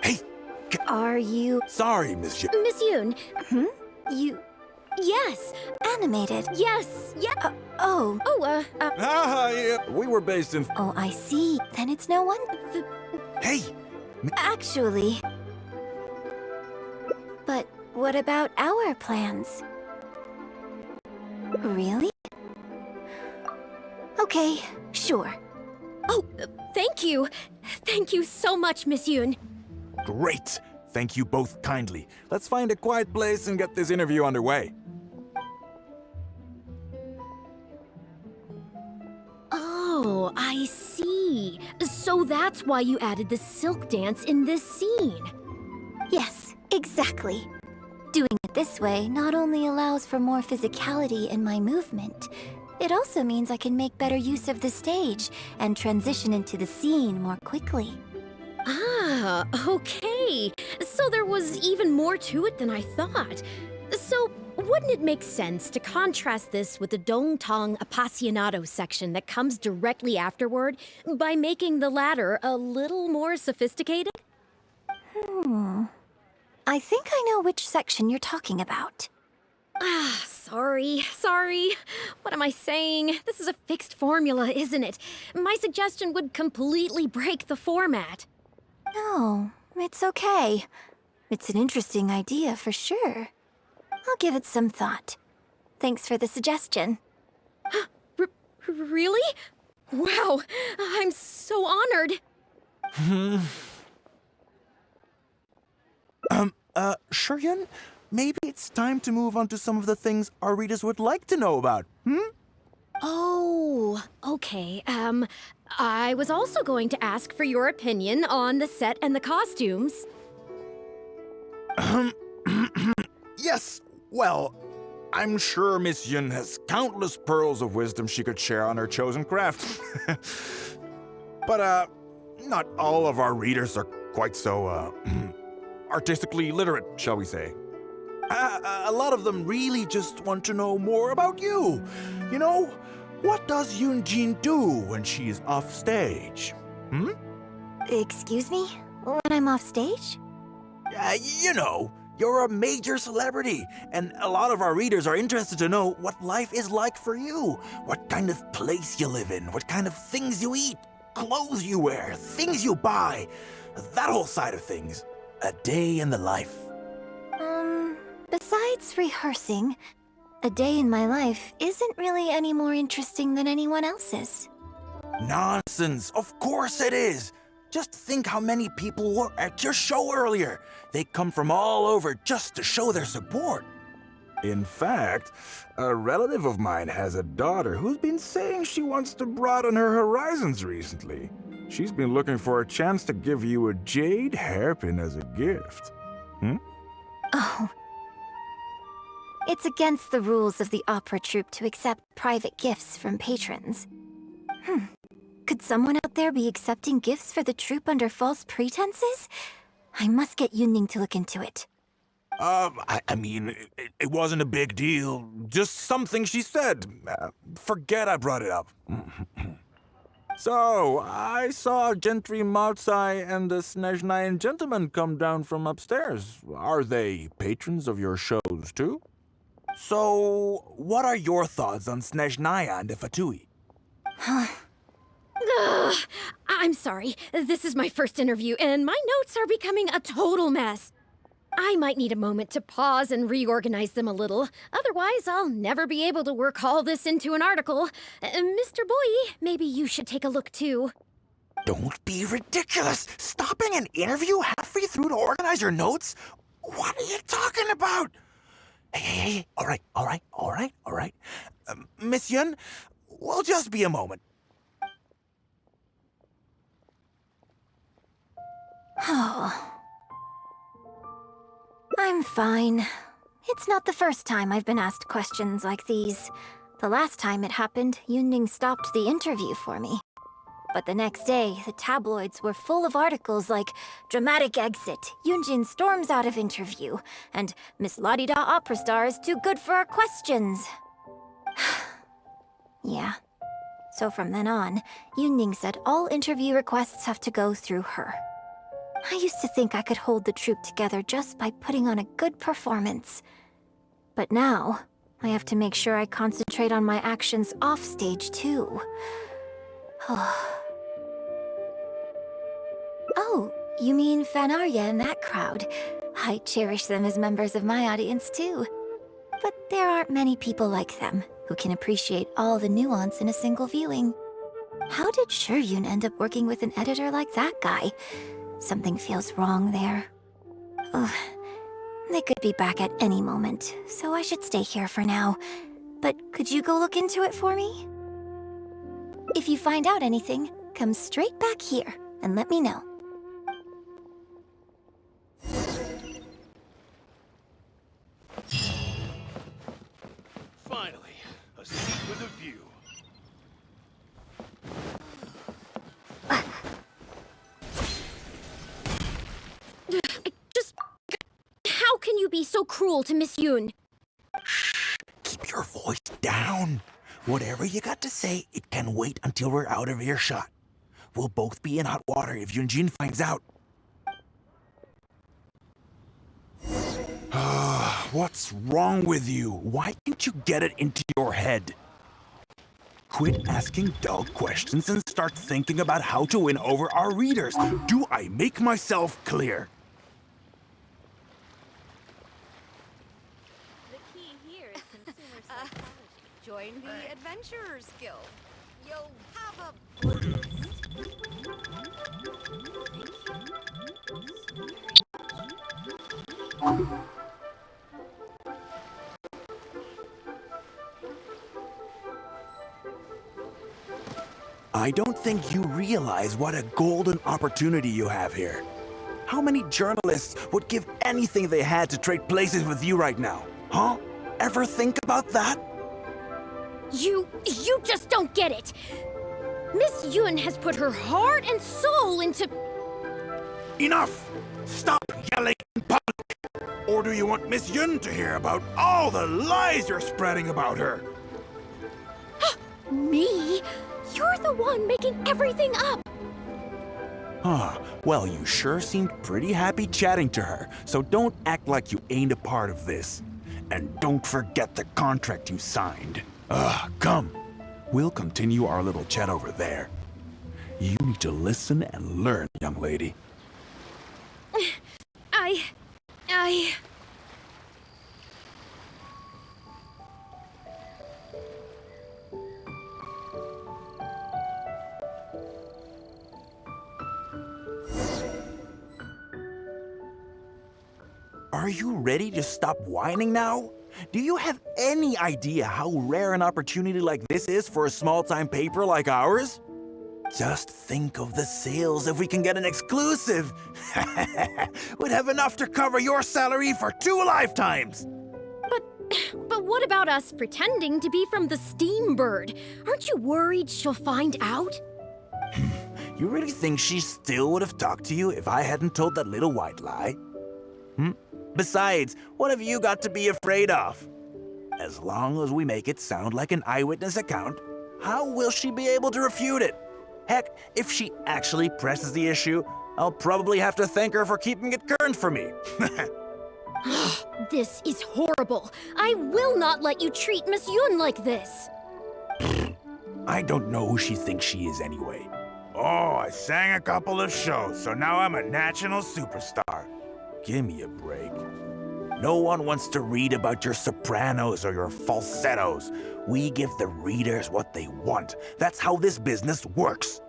Hey! Are you... Sorry, Miss Miss Yoon. You... Yes. animated? Yes. Yeah. Oh. Yeah. We were based in... Oh, I see. Then it's no one? Hey! Actually... But what about our plans? Really? Okay, sure. Oh, thank you. Thank you so much, Miss Yoon. Great! Thank you both kindly. Let's find a quiet place and get this interview underway. Oh, I see. So that's why you added the silk dance in this scene. Yes, exactly. Doing it this way not only allows for more physicality in my movement, it also means I can make better use of the stage and transition into the scene more quickly. Ah, okay. So there was even more to it than I thought. So wouldn't it make sense to contrast this with the Dongtong Appassionato section that comes directly afterward by making the latter a little more sophisticated? I think I know which section you're talking about. Ah, sorry. What am I saying? This is a fixed formula, isn't it? My suggestion would completely break the format. No, it's okay. It's an interesting idea for sure. I'll give it some thought. Thanks for the suggestion. Really? Wow, I'm so honored. Shuryun, maybe it's time to move on to some of the things our readers would like to know about, Oh, okay. I was also going to ask for your opinion on the set and the costumes. Yes, well, I'm sure Miss Yun has countless pearls of wisdom she could share on her chosen craft. But, not all of our readers are quite so, artistically literate, shall we say. A lot of them really just want to know more about you. You know, what does Yoonjin do when she is off stage? Excuse me? When I'm off stage? You know, you're a major celebrity, and a lot of our readers are interested to know what life is like for you, what kind of place you live in, what kind of things you eat, clothes you wear, things you buy, that whole side of things. A day in the life. Besides rehearsing, a day in my life isn't really any more interesting than anyone else's. Nonsense, of course it is. Just think how many people were at your show earlier. They come from all over just to show their support. In fact, a relative of mine has a daughter who's been saying she wants to broaden her horizons recently. She's been looking for a chance to give you a jade hairpin as a gift. Oh. It's against the rules of the opera troupe to accept private gifts from patrons. Could someone out there be accepting gifts for the troupe under false pretenses? I must get Yunning to look into it. I mean, it wasn't a big deal. Just something she said. Forget I brought it up. So, I saw Gentry Maltsai and the Snezhnayan gentleman come down from upstairs. Are they patrons of your shows, too? So, what are your thoughts on Snezhnaya and the Fatui? Ugh, I'm sorry. This is my first interview, and my notes are becoming a total mess. I might need a moment to pause and reorganize them a little. Otherwise, I'll never be able to work all this into an article. Mr. Boyi, maybe you should take a look, too. Don't be ridiculous! Stopping an interview halfway through to organize your notes? What are you talking about? Hey, all right. Miss Yun, we'll just be a moment. Oh. I'm fine. It's not the first time I've been asked questions like these. The last time it happened, Yunning stopped the interview for me. But the next day, the tabloids were full of articles like "Dramatic Exit, Yoonjin storms out of interview," and "Miss La-di-da opera star is too good for our questions." Yeah. So from then on, Yunning said all interview requests have to go through her. I used to think I could hold the troupe together just by putting on a good performance. But now, I have to make sure I concentrate on my actions off stage, too. Oh, you mean Fanarya and that crowd. I cherish them as members of my audience, too. But there aren't many people like them who can appreciate all the nuance in a single viewing. How did Shuryun end up working with an editor like that guy? Something feels wrong there. Ugh. They could be back at any moment, so I should stay here for now. But could you go look into it for me? If you find out anything, come straight back here and let me know. Finally, a seat with a view. How can you be so cruel to Miss Yoon? Shh! Keep your voice down. Whatever you got to say, it can wait until we're out of earshot. We'll both be in hot water if Yunjin finds out. What's wrong with you? Why can't you get it into your head? Quit asking dull questions and start thinking about how to win over our readers. Do I make myself clear? The key here is consumer psychology. Join the Adventurers Guild. You'll have a blast. I don't think you realize what a golden opportunity you have here. How many journalists would give anything they had to trade places with you right now? Huh? Ever think about that? You just don't get it. Miss Yoon has put her heart and soul into... Enough! Stop yelling in public! Or do you want Miss Yun to hear about all the lies you're spreading about her? Me? You're the one making everything up. Well, you sure seemed pretty happy chatting to her, so don't act like you ain't a part of this. And don't forget the contract you signed. Come. We'll continue our little chat over there. You need to listen and learn, young lady. Are you ready to stop whining now? Do you have any idea how rare an opportunity like this is for a small-time paper like ours? Just think of the sales if we can get an exclusive. We'd have enough to cover your salary for 2 lifetimes. But what about us pretending to be from the Steambird? Aren't you worried she'll find out? You really think she still would have talked to you if I hadn't told that little white lie? Besides, what have you got to be afraid of? As long as we make it sound like an eyewitness account, how will she be able to refute it? Heck, if she actually presses the issue, I'll probably have to thank her for keeping it current for me. This is horrible. I will not let you treat Miss Yoon like this. I don't know who she thinks she is anyway. Oh, I sang a couple of shows, so now I'm a national superstar. Give me a break. No one wants to read about your sopranos or your falsettos. We give the readers what they want. That's how this business works.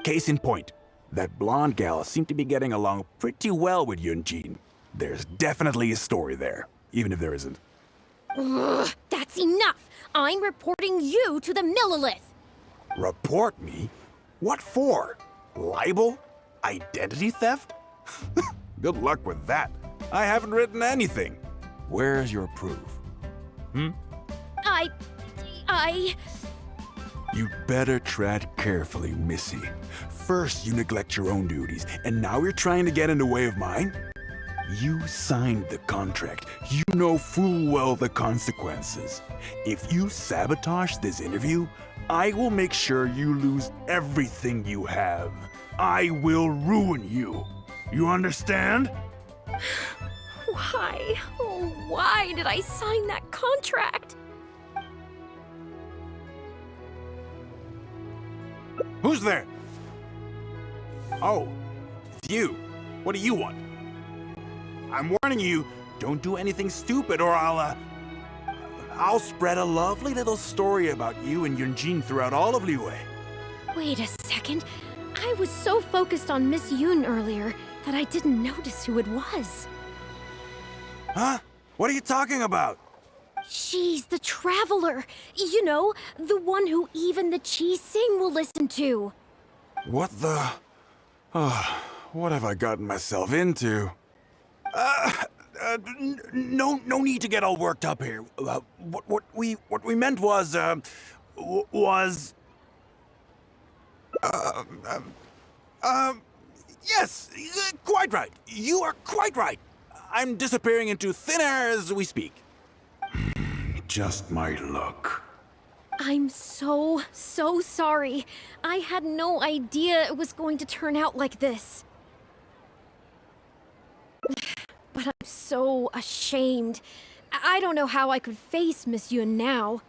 Case in point, that blonde gal seemed to be getting along pretty well with Yunjin. There's definitely a story there, even if there isn't. Ugh, that's enough. I'm reporting you to the Millilith. Report me? What for? Libel? Identity theft? Good luck with that. I haven't written anything. Where's your proof? You better tread carefully, Missy. First you neglect your own duties, and now you're trying to get in the way of mine? You signed the contract. You know full well the consequences. If you sabotage this interview, I will make sure you lose everything you have. I will ruin you. You understand? Why? Oh, why did I sign that contract? Who's there? Oh, it's you. What do you want? I'm warning you, don't do anything stupid or I'll spread a lovely little story about you and Yunjin throughout all of Liyue. Wait a second. I was so focused on Miss Yoon earlier that I didn't notice who it was. Huh? What are you talking about? She's the Traveler. You know, the one who even the Chi Sing will listen to. What the... what have I gotten myself into? No need to get all worked up here. What we meant was, yes, quite right. You are quite right. I'm disappearing into thin air as we speak. Just my luck. I'm so sorry. I had no idea it was going to turn out like this. But I'm so ashamed. I don't know how I could face Miss Yoon now.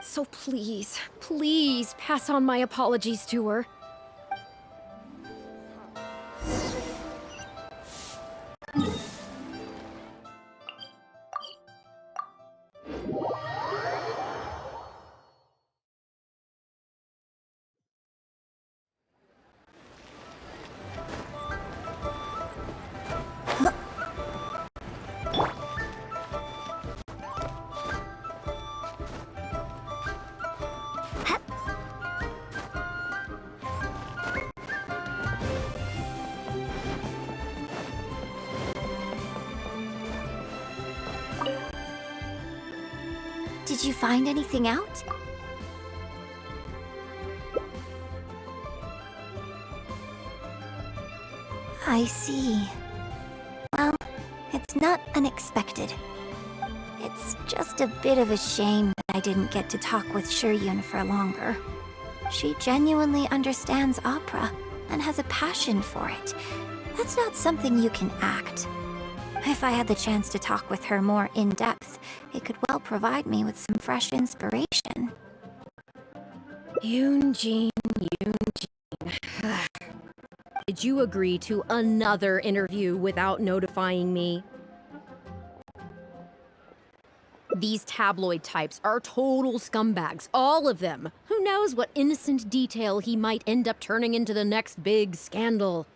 So please, please pass on my apologies to her. Did you find anything out? I see. Well, it's not unexpected. It's just a bit of a shame that I didn't get to talk with Shiryun for longer. She genuinely understands opera and has a passion for it. That's not something you can act. If I had the chance to talk with her more in depth, it could well provide me with some fresh inspiration. Yoonjin. Did you agree to another interview without notifying me? These tabloid types are total scumbags, all of them. Who knows what innocent detail he might end up turning into the next big scandal?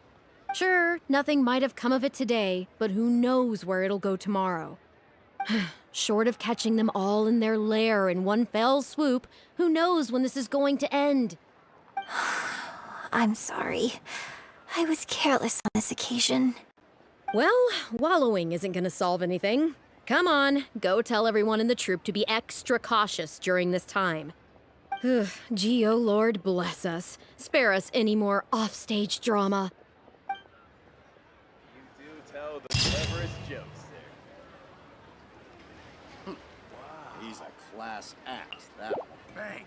Sure, nothing might have come of it today, but who knows where it'll go tomorrow. Short of catching them all in their lair in one fell swoop, who knows when this is going to end? I'm sorry. I was careless on this occasion. Well, wallowing isn't gonna solve anything. Come on, go tell everyone in the troupe to be extra cautious during this time. Gee, oh Lord, bless us. Spare us any more offstage drama. You do tell the cleverest jokes there. Wow. He's a class act, that one. Bang!